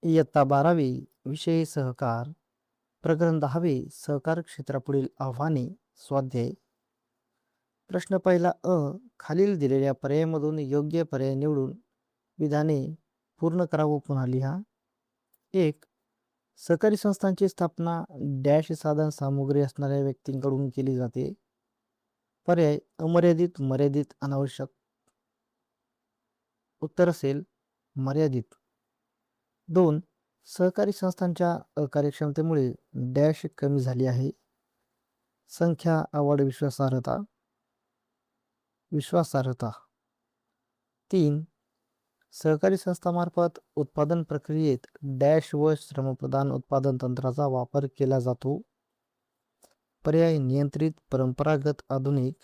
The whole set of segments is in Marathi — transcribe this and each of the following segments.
इयत्ता 12वी विषय सहकार प्रकरण 10वे सहकार क्षेत्रापुढील आव्हाने स्वाध्याय. प्रश्न पहिला खालील दिलेल्या पर्यायामधून योग्य पर्याय निवडून विधाने पूर्ण करा व पुन्हा लिहा. 1. सहकारी संस्थांची स्थापना डॅश साधन सामुग्री असणाऱ्या व्यक्तींकडून केली जाते. पर्याय अमर्यादित, मर्यादित, अनावश्यक. उत्तर असेल मर्यादित. 2. सहकारी संस्थांच्या अकार्यक्षमतेमुळे डॅश कमी झाली आहे. संख्या, आवड, विश्वासार्हता. 3. सहकारी संस्थांमार्फत उत्पादन प्रक्रियेत डॅश व श्रमप्रधान उत्पादन तंत्राचा वापर केला जातो. पर्याय नियंत्रित, परंपरागत, आधुनिक.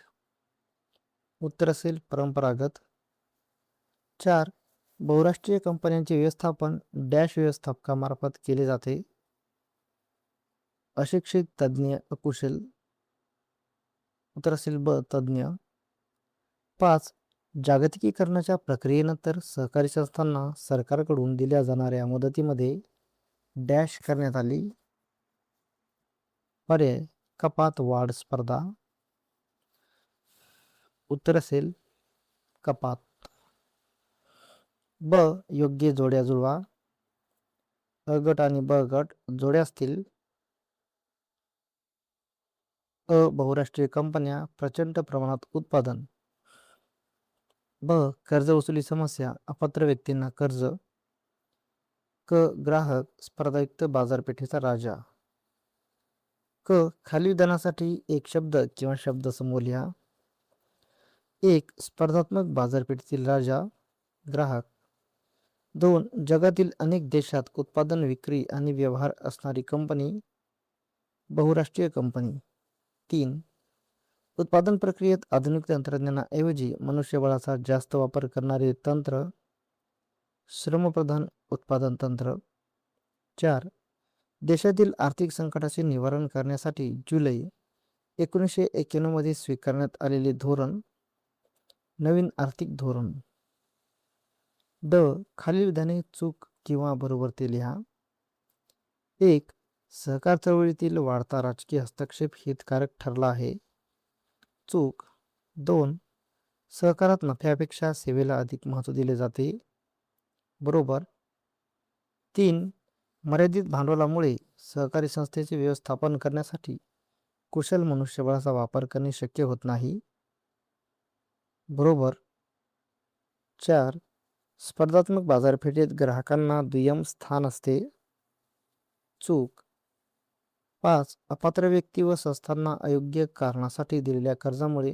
उत्तर असेल परंपरागत. 4. बहुराष्ट्रीय कंपन्यांचे व्यवस्थापन डॅश व्यवस्थापकामार्फत केले जाते. अशिक्षित, तज्ज्ञ, अकुशल. उत्तर असेल ब तज्ज्ञ. 5. जागतिकीकरणाच्या प्रक्रियेनंतर सहकारी संस्थांना सरकारकडून दिल्या जाणाऱ्या मदतीमध्ये डॅश करण्यात आली. पर्याय कपात, वाढ, स्पर्धा. उत्तर असेल कपात. ब योग्य जोड्या जुळवा. अ गट आणि ब गट जोड्या असतील. बहुराष्ट्रीय कंपन्या प्रचंड प्रमाणात उत्पादन. ब कर्ज वसुली समस्या, अपात्र व्यक्तींना कर्ज. क ग्राहक, स्पर्धायुक्त बाजारपेठेचा राजा. क खालील विधानासाठी एक शब्द किंवा शब्दसमूह लिहा. 1. स्पर्धात्मक बाजारपेठेतील राजा, ग्राहक. 2. जगातील अनेक देशात उत्पादन, विक्री आणि व्यवहार असणारी कंपनी, बहुराष्ट्रीय कंपनी. 3. उत्पादन प्रक्रियेत आधुनिक तंत्रज्ञानाऐवजी मनुष्यबळाचा जास्त वापर करणारे तंत्र, श्रमप्रधान उत्पादन तंत्र. 4. देशातील आर्थिक संकटाचे निवारण करण्यासाठी जुलै 1991 मध्ये स्वीकारण्यात आलेले धोरण, नवीन आर्थिक धोरण. ड खालील विधाने चूक किंवा बरोबर ते लिहा. 1. सहकार चळवळीतील वाढता राजकीय हस्तक्षेप हितकारक ठरला आहे. चूक. 2. सहकारात नफ्यापेक्षा सेवेला अधिक महत्त्व दिले जाते. बरोबर. 3. मर्यादित भांडवलामुळे सहकारी संस्थेचे व्यवस्थापन करण्यासाठी कुशल मनुष्यबळाचा वापर करणे शक्य होत नाही. बरोबर. 4. स्पर्धात्मक बाजारपेठेत ग्राहकांना दुय्यम स्थान असते. चूक. 5. अपात्र व्यक्ती व संस्थांना अयोग्य कारणासाठी दिलेल्या कर्जामुळे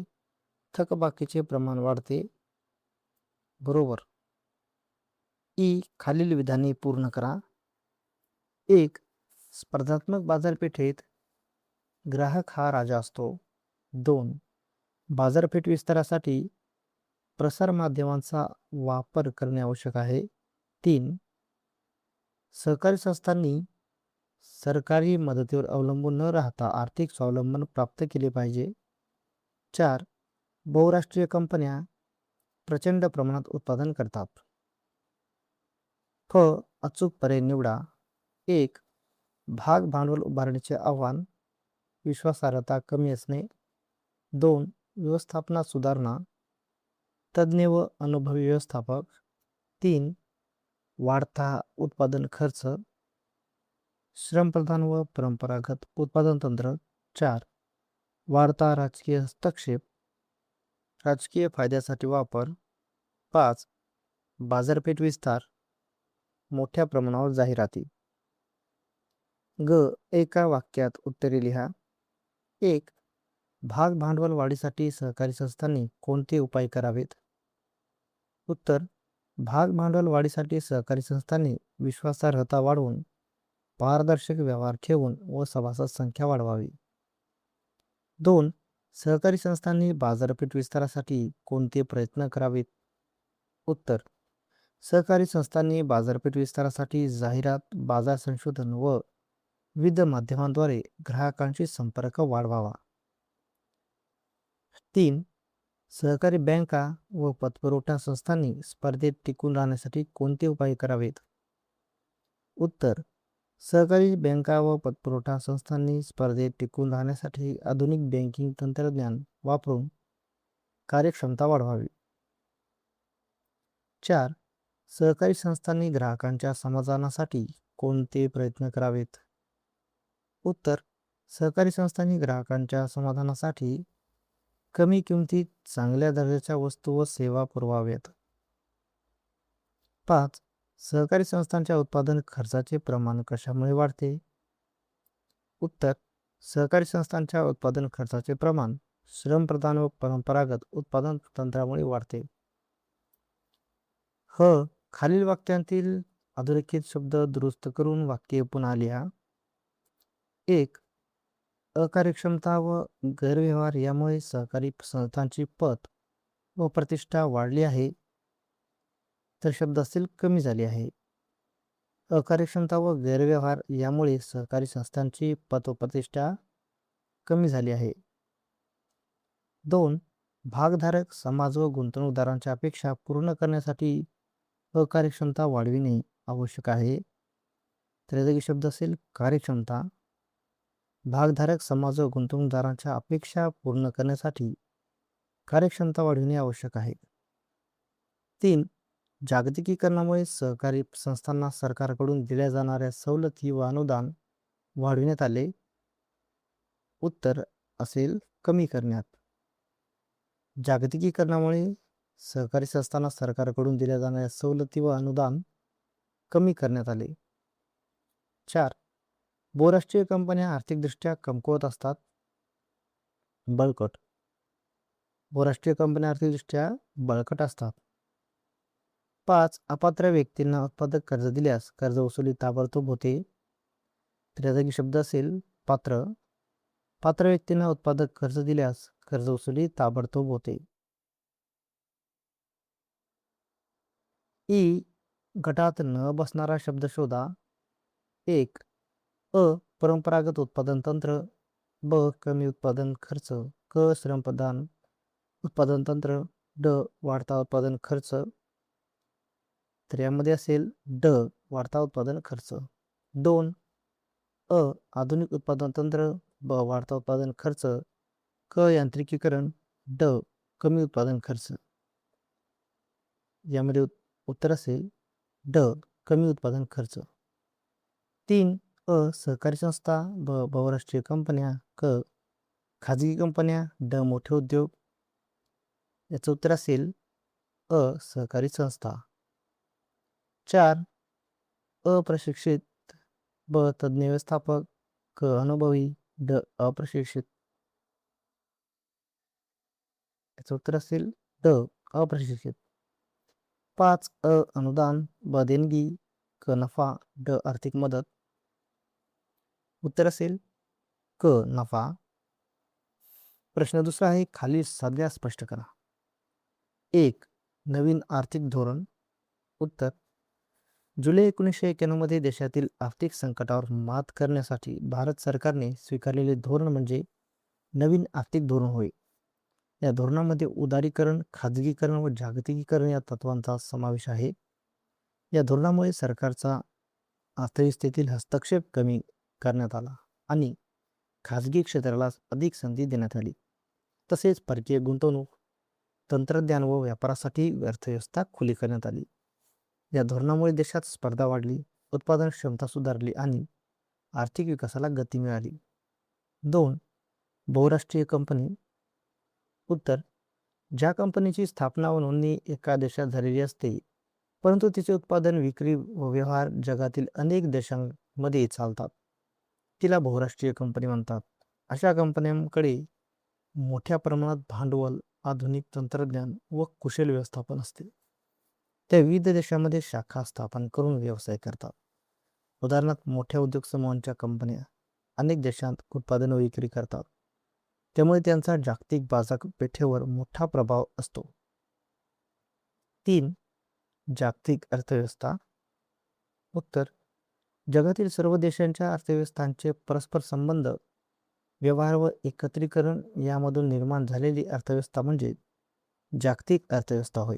थकबाकीचे प्रमाण वाढते. बरोबर. ई खालील विधाने पूर्ण करा. 1. स्पर्धात्मक बाजारपेठेत ग्राहक हा राजा असतो. 2. बाजारपेठ विस्तारासाठी प्रसार माध्यमांचा वापर करणे आवश्यक आहे. 3. सहकारी संस्थांनी सरकारी मदतीवर अवलंबून न राहता आर्थिक स्वावलंबन प्राप्त केले पाहिजे. 4. बहुराष्ट्रीय कंपन्या प्रचंड प्रमाणात उत्पादन करतात. फ अचूक पर्याय निवडा. 1. भाग भांडवल उभारणीचे आव्हान, विश्वासार्हता कमी असणे. 2. व्यवस्थापनात सुधारणा, तज्ज्ञ व अनुभवी व्यवस्थापक. 3. वाढता उत्पादन खर्च, श्रमप्रधान व परंपरागत उत्पादन तंत्र. 4. वाढता राजकीय हस्तक्षेप, राजकीय फायद्यासाठी वापर. 5. बाजारपेठ विस्तार, मोठ्या प्रमाणावर जाहिराती. ग एका वाक्यात उत्तरे लिहा. 1. भाग भांडवल वाढीसाठी सहकारी संस्थांनी कोणते उपाय करावेत? उत्तर. भाग भांडवल वाढीसाठी सहकारी संस्थांनी विश्वासार्हता वाढवून, पारदर्शक व्यवहार ठेवून व सभासद संख्या वाढवावी. 2. सहकारी संस्थांनी बाजारपेठ विस्तारासाठी कोणते प्रयत्न करावेत? उत्तर. सहकारी संस्थांनी बाजारपेठ विस्तारासाठी जाहिरात, बाजार संशोधन व विविध माध्यमांद्वारे ग्राहकांशी संपर्क वाढवावा. 3. सहकारी बँका व पतपुरवठा संस्थांनी स्पर्धेत टिकून राहण्यासाठी कोणते उपाय करावेत? उत्तर सहकारी बँका व पतपुरवठा संस्थांनी स्पर्धेत टिकून राहण्यासाठी आधुनिक बँकिंग तंत्रज्ञान वापरून कार्यक्षमता वाढवावी. 4. सहकारी संस्थांनी ग्राहकांच्या समाधानासाठी कोणते प्रयत्न करावेत? उत्तर सहकारी संस्थांनी ग्राहकांच्या समाधानासाठी कमी किमतीत चांगल्या दर्जाच्या वस्तू व सेवा पुरवाव्यात. 5. सहकारी संस्थांच्या उत्पादन खर्चाचे प्रमाण कशामुळे वाढते? उत्तर सहकारी संस्थांच्या उत्पादन खर्चाचे प्रमाण श्रमप्रधान व परंपरागत उत्पादन तंत्रामुळे वाढते. खालील वाक्यांतील अधोरेखित शब्द दुरुस्त करून वाक्ये पुन्हा लिहा. 1. अकार्यक्षमता व गैरव्यवहार यामुळे सहकारी संस्थांची पत व प्रतिष्ठा वाढली आहे. तर शब्द असेल कमी झाली आहे. अकार्यक्षमता व गैरव्यवहार यामुळे सहकारी संस्थांची पत व प्रतिष्ठा कमी झाली आहे. 2. भागधारक समाज व गुंतवणूकदारांच्या अपेक्षा पूर्ण करण्यासाठी अकार्यक्षमता वाढविणे आवश्यक आहे. तर याचा शब्द असेल कार्यक्षमता. भागधारक समाज व गुंतवणूकदारांच्या अपेक्षा पूर्ण करण्यासाठी कार्यक्षमता वाढविणे आवश्यक आहे. 3. जागतिकीकरणामुळे सहकारी संस्थांना सरकारकडून दिल्या जाणाऱ्या सवलती व अनुदान वाढविण्यात आले. उत्तर असेल कमी करण्यात. जागतिकीकरणामुळे सहकारी संस्थांना सरकारकडून दिल्या जाणाऱ्या सवलती व अनुदान कमी करण्यात आले. 4. बहुराष्ट्रीय कंपन्या आर्थिकदृष्ट्या कमकुवत असतात. बळकट. बहुराष्ट्रीय कंपन्या आर्थिकदृष्ट्या बळकट असतात. 5. अपात्र व्यक्तींना उत्पादक कर्ज दिल्यास कर्ज वसुली ताबडतोब होते. तर याचा शब्द असेल पात्र. पात्र व्यक्तींना उत्पादक कर्ज दिल्यास कर्ज वसुली ताबडतोब होते. ई गटात न बसणारा शब्द शोधा. 1. परंपरागत उत्पादन तंत्र. कमी उत्पादन खर्च. श्रमप्रधान उत्पादन तंत्र. वाढता उत्पादन खर्च. तर यामध्ये असेल वाढता उत्पादन खर्च. 2. आधुनिक उत्पादन तंत्र. वाढता उत्पादन खर्च. यांत्रिकीकरण. कमी उत्पादन खर्च. यामध्ये उत्तर असेल कमी उत्पादन खर्च. 3. सहकारी संस्था. बहुराष्ट्रीय कंपन्या. खाजगी कंपन्या. मोठे उद्योग. याचं उत्तर असेल सहकारी संस्था. 4. अप्रशिक्षित. तज्ञ व्यवस्थापक. अनुभवी. अप्रशिक्षित. याचं उत्तर असेल अप्रशिक्षित. 5. अनुदान. देणगी. नफा. आर्थिक मदत. उत्तर असेल नफा. प्रश्न दुसरा आहे, खालील संज्ञा स्पष्ट करा. 1. नवीन आर्थिक धोरण. उत्तर जुलै 1991 मध्ये देशातील आर्थिक संकटावर मात करण्यासाठी भारत सरकारने स्वीकारलेले धोरण म्हणजे नवीन आर्थिक धोरण होय. या धोरणामध्ये उदारीकरण, खाजगीकरण व जागतिकीकरण या तत्वांचा समावेश आहे. या धोरणामुळे सरकारचा अर्थव्यवस्थेतील हस्तक्षेप कमी करण्यात आला आणि खाजगी क्षेत्राला अधिक संधी देण्यात आली. तसेच परकीय गुंतवणूक, तंत्रज्ञान व व्यापारासाठी अर्थव्यवस्था खुली करण्यात आली. या धोरणामुळे देशात स्पर्धा वाढली, उत्पादन क्षमता सुधारली आणि आर्थिक विकासाला गती मिळाली. 2. बहुराष्ट्रीय कंपनी. उत्तर ज्या कंपनीची स्थापना व नोंदणी एका देशात झालेली असते, परंतु तिचे उत्पादन, विक्री व व्यवहार जगातील अनेक देशांमध्ये चालतात, तिला बहुराष्ट्रीय कंपनी म्हणतात. अशा कंपन्यांकडे मोठ्या प्रमाणात भांडवल, आधुनिक तंत्रज्ञान व कुशल व्यवस्थापन असते. त्या विविध देशांमध्ये शाखा स्थापन करून व्यवसाय करतात. उदाहरणार्थ मोठ्या उद्योग समूहांच्या कंपन्या अनेक देशांत उत्पादन व विक्री करतात, त्यामुळे त्यांचा जागतिक बाजारपेठेवर मोठा प्रभाव असतो. 3. जागतिक अर्थव्यवस्था. उत्तर जगातील सर्व देशांच्या अर्थव्यवस्थांचे परस्पर संबंध, व्यवहार व एकत्रीकरण यामधून निर्माण झालेली अर्थव्यवस्था म्हणजे जागतिक अर्थव्यवस्था होय.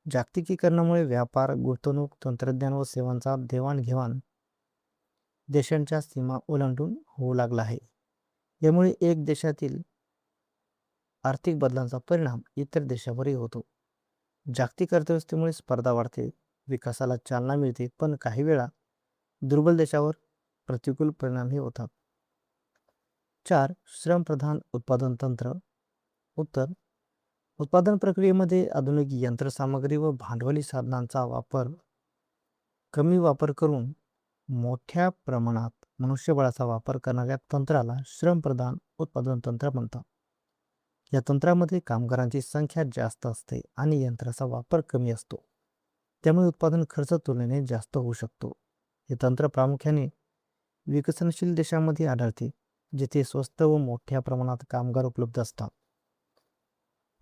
जागतिकीकरणामुळे व्यापार, गुंतवणूक, तंत्रज्ञान व सेवांचा देवाणघेवाण देशांच्या सीमा ओलांडून होऊ लागला आहे. यामुळे एक देशातील आर्थिक बदलांचा परिणाम इतर देशावरही होतो. जागतिक अर्थव्यवस्थेमुळे स्पर्धा वाढते, विकासाला चालना मिळते, पण काही वेळा दुर्बल देशावर प्रतिकूल परिणामही होतात. 4. श्रमप्रधान उत्पादन तंत्र. उत्तर: उत्पादन प्रक्रियेमध्ये आधुनिक यंत्रसामग्री व भांडवली साधनांचा कमी वापर करून मोठ्या प्रमाणात मनुष्यबळाचा वापर करणाऱ्या तंत्राला श्रमप्रधान उत्पादन तंत्र म्हणतात. या तंत्रामध्ये कामगारांची संख्या जास्त असते आणि यंत्राचा वापर कमी असतो. त्यामुळे उत्पादन खर्च तुलनेने जास्त होऊ शकतो. हे तंत्र प्रामुख्याने विकसनशील देशांमध्ये आढळते, जिथे स्वस्त व मोठ्या प्रमाणात कामगार उपलब्ध असतात.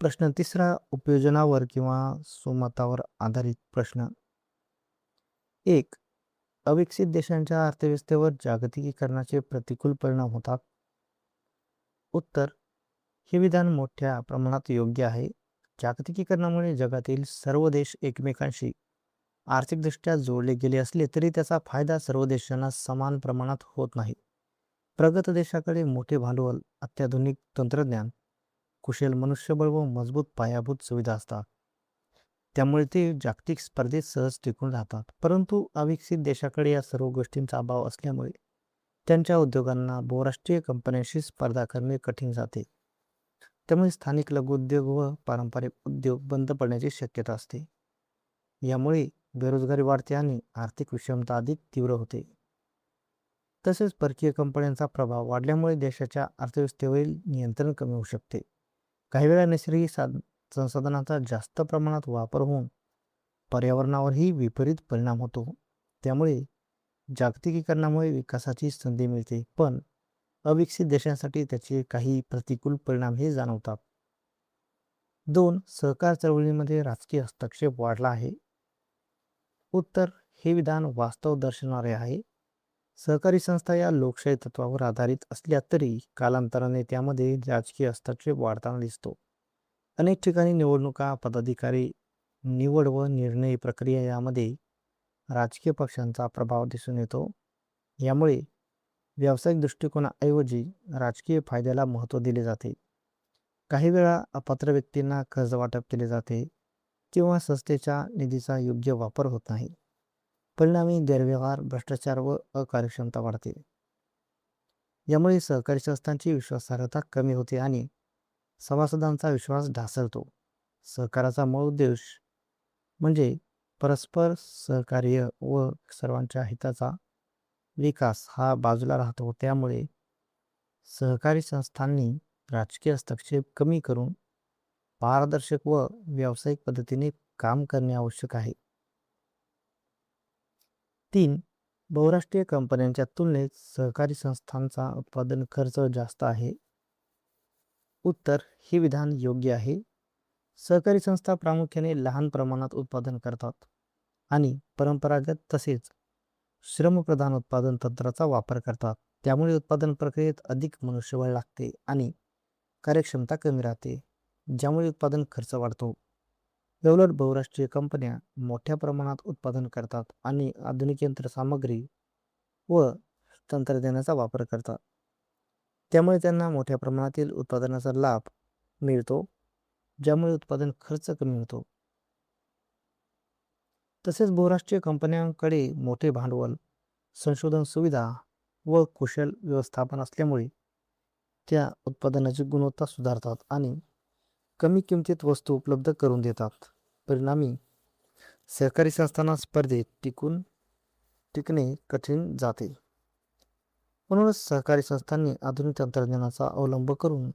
प्रश्न 3, उपयोजनावर किंवा सुमतावर आधारित प्रश्न. 1. अविकसित देशांच्या अर्थव्यवस्थेवर जागतिकीकरणाचे प्रतिकूल परिणाम होतात. उत्तर: हे विधान मोठ्या प्रमाणात योग्य आहे. जागतिकीकरणामुळे जगातील सर्व देश एकमेकांशी आर्थिकदृष्ट्या जोडले गेले असले तरी त्याचा फायदा सर्व देशांना समान प्रमाणात होत नाही. प्रगत देशाकडे मोठे भांडवल, अत्याधुनिक तंत्रज्ञान, कुशल मनुष्यबळ व मजबूत पायाभूत सुविधा असतात. त्यामुळे ते जागतिक स्पर्धेत सहज टिकून राहतात. परंतु अविकसित देशाकडे या सर्व गोष्टींचा अभाव असल्यामुळे त्यांच्या उद्योगांना बहुराष्ट्रीय कंपन्यांशी स्पर्धा करणे कठीण जाते. त्यामुळे स्थानिक लघुउद्योग व पारंपरिक उद्योग बंद पडण्याची शक्यता असते. यामुळे बेरोजगारी वाढते आणि आर्थिक विषमता अधिक तीव्र होते. तसेच परकीय कंपन्यांचा प्रभाव वाढल्यामुळे देशाच्या अर्थव्यवस्थेवरील नियंत्रण कमी होऊ शकते. काही वेळा नैसर्गिक संसाधनांचा जास्त प्रमाणात वापर होऊन पर्यावरणावरही विपरीत परिणाम होतो. त्यामुळे जागतिकीकरणामुळे विकासाची संधी मिळते, पण अविकसित देशांसाठी त्याचे काही प्रतिकूल परिणामही जाणवतात. 2. सहकार चळवळीमध्ये राजकीय हस्तक्षेप वाढला आहे. उत्तर: हे विधान वास्तव दर्शवणारे आहे. सहकारी संस्था या लोकशाही तत्वावर आधारित असल्या तरी कालांतराने त्यामध्ये राजकीय हस्तक्षेप वाढताना दिसतो. अनेक ठिकाणी निवडणुका, पदाधिकारी निवड व निर्णय प्रक्रिया यामध्ये राजकीय पक्षांचा प्रभाव दिसून येतो. यामुळे व्यावसायिक दृष्टिकोनाऐवजी राजकीय फायद्याला महत्त्व दिले जाते. काही वेळा अपात्र व्यक्तींना कर्ज वाटप केले जाते किंवा संस्थेच्या निधीचा योग्य वापर होत नाही. परिणामी गैरव्यवहार, भ्रष्टाचार व अकार्यक्षमता वाढते. यामुळे सहकारी संस्थांची विश्वासार्हता कमी होते आणि सभासदांचा विश्वास ढासळतो. सहकाराचा मूळ उद्देश म्हणजे परस्पर सहकार्य व सर्वांच्या हिताचा विकास हा बाजूला राहतो. त्यामुळे सहकारी संस्थांनी राजकीय हस्तक्षेप कमी करून पारदर्शक व व्यावसायिक पद्धतीने काम करणे आवश्यक आहे. 3. बहुराष्ट्रीय कंपन्यांच्या तुलनेत सहकारी संस्थांचा उत्पादन खर्च जास्त आहे. उत्तर: हे विधान योग्य आहे. सहकारी संस्था प्रामुख्याने लहान प्रमाणात उत्पादन करतात आणि परंपरागत तसेच श्रमप्रधान उत्पादन तंत्राचा वापर करतात. त्यामुळे उत्पादन प्रक्रियेत अधिक मनुष्यबळ लागते आणि कार्यक्षमता कमी राहते, ज्यामुळे उत्पादन खर्च वाढतो. याउलट बहुराष्ट्रीय कंपन्या मोठ्या प्रमाणात उत्पादन करतात आणि आधुनिक यंत्रसामग्री व तंत्रज्ञानाचा वापर करतात. त्यामुळे त्यांना मोठ्या प्रमाणातील उत्पादनाचा लाभ मिळतो, ज्यामुळे उत्पादन खर्च कमी होतो. तसेच बहुराष्ट्रीय कंपन्यांकडे मोठे भांडवल, संशोधन सुविधा व कुशल व्यवस्थापन असल्यामुळे त्या उत्पादनाची गुणवत्ता सुधारतात आणि कमी किमतीत वस्तू उपलब्ध करून देतात. परिणामी सहकारी संस्थांना स्पर्धेत टिकणे कठीण जाते. म्हणूनच सहकारी संस्थांनी आधुनिक तंत्रज्ञानाचा अवलंब करून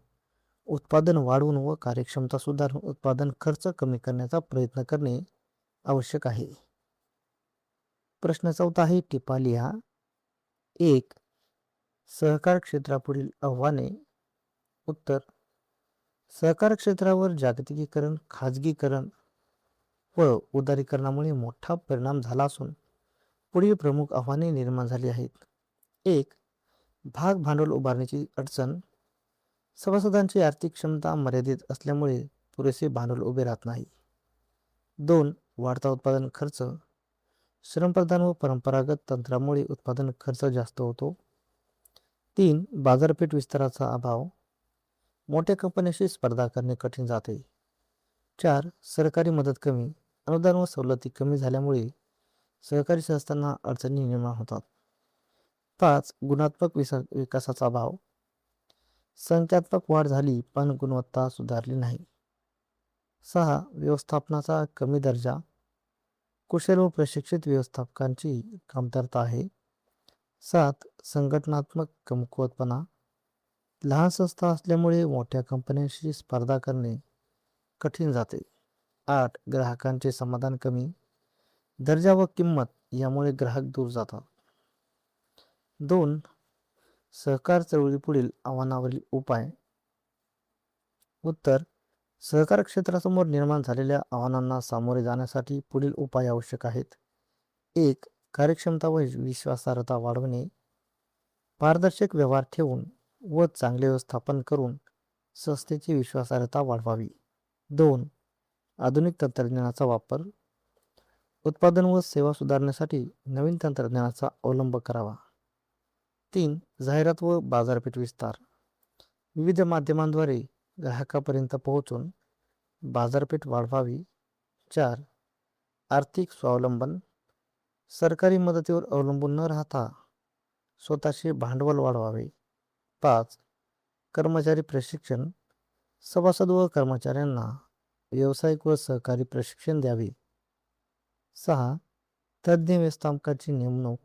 उत्पादन वाढवून व कार्यक्षमता सुधारून उत्पादन खर्च कमी करण्याचा प्रयत्न करणे आवश्यक आहे. प्रश्न 4 आहे, टिपा लिहा. 1. सहकार क्षेत्रापुढील आव्हाने. उत्तर: सहकार क्षेत्रावर जागतिकीकरण, खाजगीकरण व उदारीकरणामुळे मोठा परिणाम झाला असून पुढील प्रमुख आव्हाने निर्माण झाली आहेत. 1. भाग भांडवल उभारण्याची अडचण. सभासदांची आर्थिक क्षमता मर्यादित असल्यामुळे पुरेसे भांडवल उभे राहत नाही. 2. वाढता उत्पादन खर्च. श्रमप्रधान व परंपरागत तंत्रामुळे उत्पादन खर्च जास्त होतो. 3. बाजारपेठ विस्ताराचा अभाव, मोठ्या कंपन्यांशी स्पर्धा करणे कठीण जाते. 4. सरकारी मदत कमी, अनुदान व सवलती कमी झाल्यामुळे सहकारी संस्थांना अडचणी निर्माण होतात. 5. गुणात्मक विकासाचा अभाव, संख्यात्मक वाढ झाली पण गुणवत्ता सुधारली नाही. 6. व्यवस्थापनाचा कमी दर्जा, कुशल व प्रशिक्षित व्यवस्थापकांची कमतरता आहे. 7. संघटनात्मक कमकुवतपणा, लहान संस्था असल्यामुळे मोठ्या कंपन्यांशी स्पर्धा करणे कठीण जाते. 8. ग्राहकांचे समाधान कमी, दर्जा व किंमत यामुळे ग्राहक दूर जातात. 2. सहकार चळवळीपुढील आव्हानावरील उपाय. उत्तर: सहकार क्षेत्रासमोर निर्माण झालेल्या आव्हानांना सामोरे जाण्यासाठी पुढील उपाय आवश्यक आहेत. 1. कार्यक्षमता व विश्वासार्हता वाढवणे, पारदर्शक व्यवहार ठेवून व चांगले व्यवस्थापन करून संस्थेची विश्वासार्हता वाढवावी. 2. आधुनिक तंत्रज्ञानाचा वापर, उत्पादन व सेवा सुधारण्यासाठी नवीन तंत्रज्ञानाचा अवलंब करावा. 3. जाहिरात व बाजारपेठ विस्तार, विविध माध्यमांद्वारे ग्राहकापर्यंत पोहोचून बाजारपेठ वाढवावी. 4. आर्थिक स्वावलंबन, सरकारी मदतीवर अवलंबून न राहता स्वतःचे भांडवल वाढवावे. 5. कर्मचारी प्रशिक्षण, सभासद व कर्मचाऱ्यांना व्यावसायिक व सहकारी प्रशिक्षण द्यावे. 6. तज्ज्ञ व्यवस्थापकाची नेमणूक,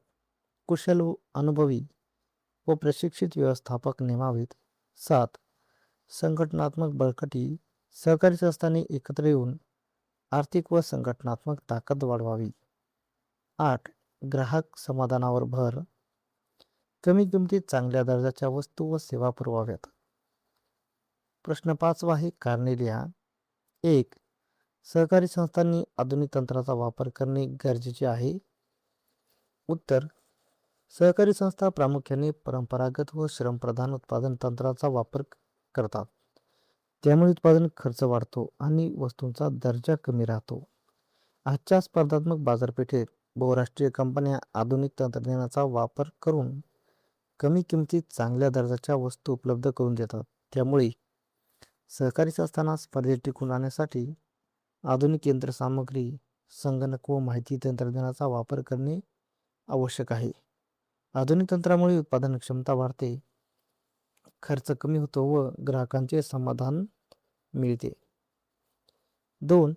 कुशल व अनुभवी व प्रशिक्षित व्यवस्थापक नेमावेत. 7. संघटनात्मक बळकटी, सहकारी संस्थांनी एकत्र येऊन आर्थिक व संघटनात्मक ताकद वाढवावी. 8. ग्राहक समाधानावर भर, कमी किमतीत चांगल्या दर्जाच्या वस्तू व सेवा पुरवाव्यात. प्रश्न 5 आहे, कारणे लिहा. 1. सहकारी संस्थांनी आधुनिक तंत्राचा वापर करणे गरजेचे आहे. उत्तर: सहकारी संस्था प्रामुख्याने परंपरागत व श्रमप्रधान उत्पादन तंत्राचा वापर करतात. त्यामुळे उत्पादन खर्च वाढतो आणि वस्तूंचा दर्जा कमी राहतो. आजच्या स्पर्धात्मक बाजारपेठेत बहुराष्ट्रीय कंपन्या आधुनिक तंत्रज्ञानाचा वापर करून कमी किमतीत चांगल्या दर्जाच्या वस्तू उपलब्ध करून देतात. त्यामुळे सहकारी संस्थांना स्पर्धेत टिकून राहण्यासाठी आधुनिक यंत्रसामग्री, संगणक व माहिती तंत्रज्ञानाचा वापर करणे आवश्यक आहे. आधुनिक तंत्रामुळे उत्पादन क्षमता वाढते, खर्च कमी होतो व ग्राहकांचे समाधान मिळते. 2.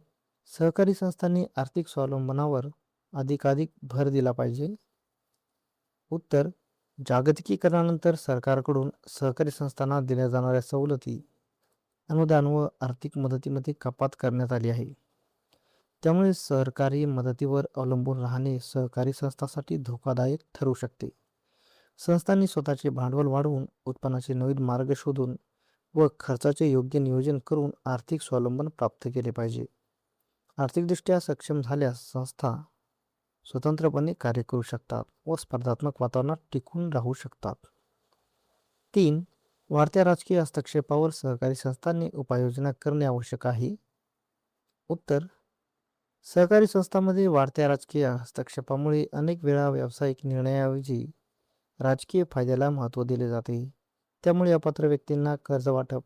सहकारी संस्थांनी आर्थिक स्वावलंबनावर अधिकाधिक भर दिला पाहिजे. उत्तर: जागतिकीकरणानंतर सरकारकडून सहकारी संस्थांना दिल्या जाणाऱ्या सवलती, अनुदान व आर्थिक मदतीमध्ये कपात करण्यात आली आहे. त्यामुळे सरकारी मदतीवर अवलंबून राहणे सहकारी संस्थांसाठी धोकादायक ठरू शकते. संस्थांनी स्वतःचे भांडवल वाढवून, उत्पन्नाचे नवीन मार्ग शोधून व खर्चाचे योग्य नियोजन करून आर्थिक स्वावलंबन प्राप्त केले पाहिजे. आर्थिकदृष्ट्या सक्षम झाल्यास संस्था स्वतंत्रपणे कार्य करू शकतात व स्पर्धात्मक वातावरणात टिकून राहू शकतात. 3. वाढत्या राजकीय हस्तक्षेपावर सहकारी संस्थांनी उपाययोजना करणे आवश्यक आहे. उत्तर: सहकारी संस्थांमध्ये वाढत्या राजकीय हस्तक्षेपामुळे अनेक वेळा व्यावसायिक निर्णयाऐवजी राजकीय फायद्याला महत्त्व दिले जाते. त्यामुळे अपात्र व्यक्तींना कर्ज वाटप,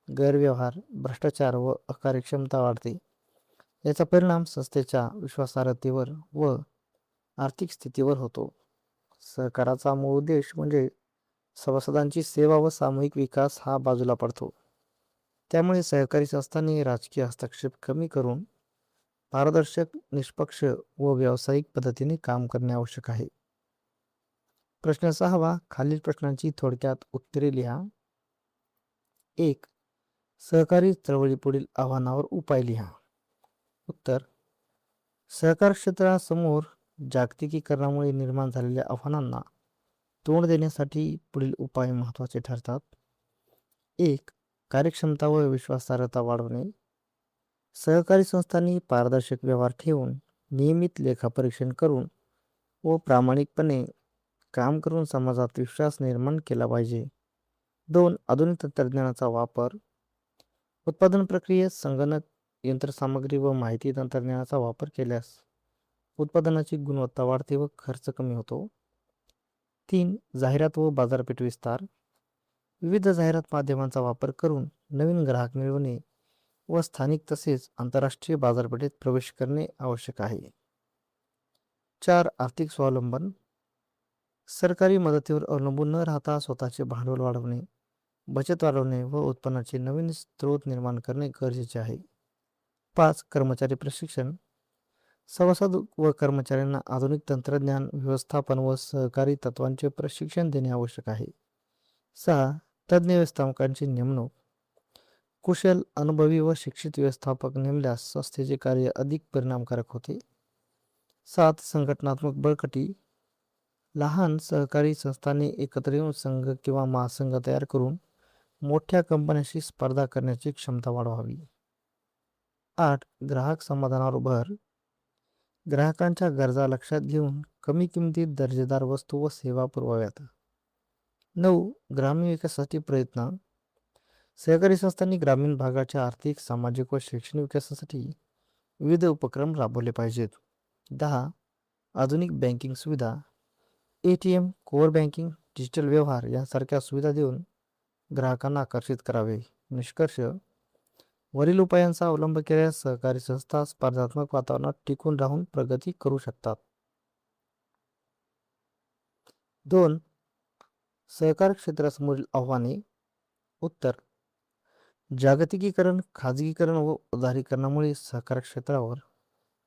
गैरव्यवहार, भ्रष्टाचार व अकार्यक्षमता वाढते. याचा परिणाम संस्थेच्या विश्वासार्हतेवर व आर्थिक स्थितीवर होतो. सहकाराचा मूळ उद्देश म्हणजे सभासदांची सेवा व सामूहिक विकास हा बाजूला पडतो. त्यामुळे सहकारी संस्थांनी राजकीय हस्तक्षेप कमी करून पारदर्शक, निष्पक्ष व व्यावसायिक पद्धतीने काम करणे आवश्यक आहे. प्रश्न 6 खालील प्रश्नांची थोडक्यात उत्तरे लिहा. 1. सहकारी चळवळीपुढील आव्हानावर उपाय लिहा. उत्तर: सहकार क्षेत्रासमोर जागतिकीकरणामुळे निर्माण झालेल्या आव्हानांना तोंड देण्यासाठी पुढील उपाय महत्त्वाचे ठरतात. 1. कार्यक्षमता व विश्वासार्हता वाढवणे. सहकारी संस्थांनी पारदर्शक व्यवहार ठेवून, नियमित लेखापरीक्षण करून व प्रामाणिकपणे काम करून समाजात विश्वास निर्माण केला पाहिजे. 2. आधुनिक तंत्रज्ञानाचा वापर. उत्पादन प्रक्रियेत संगणक, यंत्रसामग्री व माहिती तंत्रज्ञानाचा वापर केल्यास उत्पादनाची गुणवत्ता वाढते व खर्च कमी होतो. 3. जाहिरात व बाजारपेठ विस्तार. विविध जाहिरात माध्यमांचा वापर करून नवीन ग्राहक मिळवणे व स्थानिक तसेच आंतरराष्ट्रीय बाजारपेठेत प्रवेश करणे आवश्यक आहे. 4. आर्थिक स्वावलंबन. सरकारी मदतीवर अवलंबून न राहता स्वतःचे भांडवल वाढवणे, बचत वाढवणे व उत्पन्नाचे नवीन स्रोत निर्माण करणे गरजेचे आहे. 5. कर्मचारी प्रशिक्षण. सभासद व कर्मचाऱ्यांना आधुनिक तंत्रज्ञान, व्यवस्थापन व सहकारी तत्वांचे प्रशिक्षण देणे आवश्यक आहे. 6. तज्ज्ञ व्यवस्थापकांची नेमणूक. कुशल, अनुभवी व शिक्षित व्यवस्थापक नेमल्यास संस्थेचे कार्य अधिक परिणामकारक होते. 7. संघटनात्मक बळकटी. लहान सहकारी संस्थांनी एकत्र येऊन संघ किंवा महासंघ तयार करून मोठ्या कंपन्यांशी स्पर्धा करण्याची क्षमता वाढवावी. 8. ग्राहक समाधानावर भर. ग्राहकांच्या गरजा लक्षात घेऊन कमी किमतीत दर्जेदार वस्तू व सेवा पुरवाव्यात. 9. ग्रामीण विकासासाठी प्रयत्न. सहकारी संस्थांनी ग्रामीण भागाच्या आर्थिक, सामाजिक व शैक्षणिक विकासासाठी विविध उपक्रम राबवले पाहिजेत. 10. आधुनिक बँकिंग सुविधा. ATM, कोअर बँकिंग, डिजिटल व्यवहार यांसारख्या सुविधा देऊन ग्राहकांना आकर्षित करावे. निष्कर्ष. वरील उपायांचा अवलंब केल्यास सहकारी संस्था स्पर्धात्मक वातावरणात टिकून राहून प्रगती करू शकतात. 2. सहकार क्षेत्रासमोरील आव्हाने. उत्तर. जागतिकीकरण, खाजगीकरण व उदारीकरणामुळे सहकार क्षेत्रावर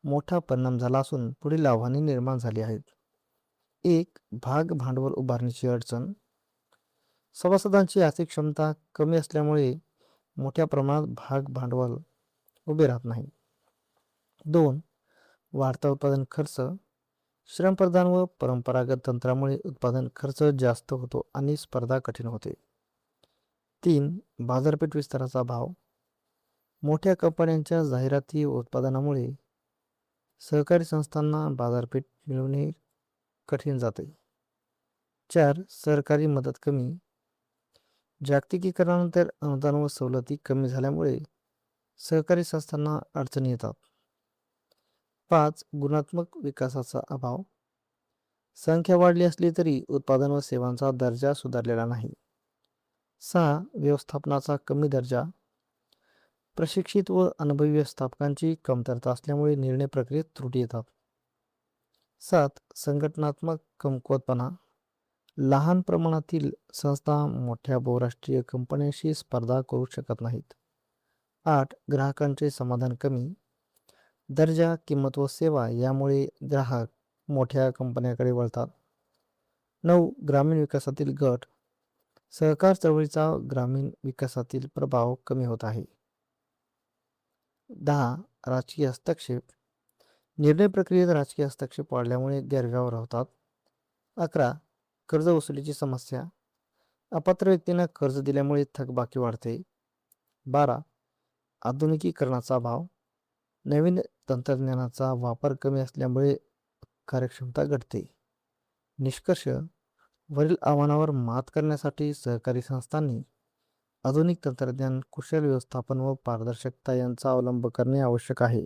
मोठा परिणाम झाला असून पुढील आव्हाने निर्माण झाली आहेत. 1. भाग भांडवल उभारणीची अडचण. सभासदांची आर्थिक क्षमता कमी असल्यामुळे मोठ्या प्रमाणात भाग भांडवल उभे राहत नाही. 2. वाढता उत्पादन खर्च. श्रमप्रधान व परंपरागत तंत्रामुळे उत्पादन खर्च जास्त होतो आणि स्पर्धा कठीण होते. 3. बाजारपेठ विस्ताराचा अभाव. मोठ्या कंपन्यांच्या जाहिराती व उत्पादनामुळे सहकारी संस्थांना बाजारपेठ मिळवणे कठीण जाते. 4. सरकारी मदत कमी. जागतिकीकरणानंतर अनुदान व सवलती कमी झाल्यामुळे सहकारी संस्थांना अडचणी येतात. 5. गुणात्मक विकासाचा अभाव. संख्या वाढली असली तरी उत्पादन व सेवांचा दर्जा सुधारलेला नाही. 6. व्यवस्थापनाचा कमी दर्जा. प्रशिक्षित व अनुभवी व्यवस्थापकांची कमतरता असल्यामुळे निर्णय प्रक्रियेत त्रुटी येतात. 7. संघटनात्मक कमकुवतपणा. लहान प्रमाणातील संस्था मोठ्या बहुराष्ट्रीय कंपन्यांशी स्पर्धा करू शकत नाहीत. 8. ग्राहकांचे समाधान कमी. दर्जा, किंमत व सेवा यामुळे ग्राहक मोठ्या कंपन्यांकडे वळतात. 9. ग्रामीण विकासातील गट. सहकार चळवळीचा ग्रामीण विकासातील प्रभाव कमी होत आहे. 10. राजकीय हस्तक्षेप. निर्णय प्रक्रियेत राजकीय हस्तक्षेप वाढल्यामुळे गैरव्यवहार होतात. 11. कर्ज वसुलीची समस्या. अपात्र व्यक्तींना कर्ज दिल्यामुळे थकबाकी वाढते. 12. आधुनिकीकरणाचा अभाव. नवीन तंत्रज्ञानाचा वापर कमी असल्यामुळे कार्यक्षमता घटते. निष्कर्ष. वरील आव्हानावर मात करण्यासाठी सहकारी संस्थांनी आधुनिक तंत्रज्ञान, कुशल व्यवस्थापन व पारदर्शकता यांचा अवलंब करणे आवश्यक आहे.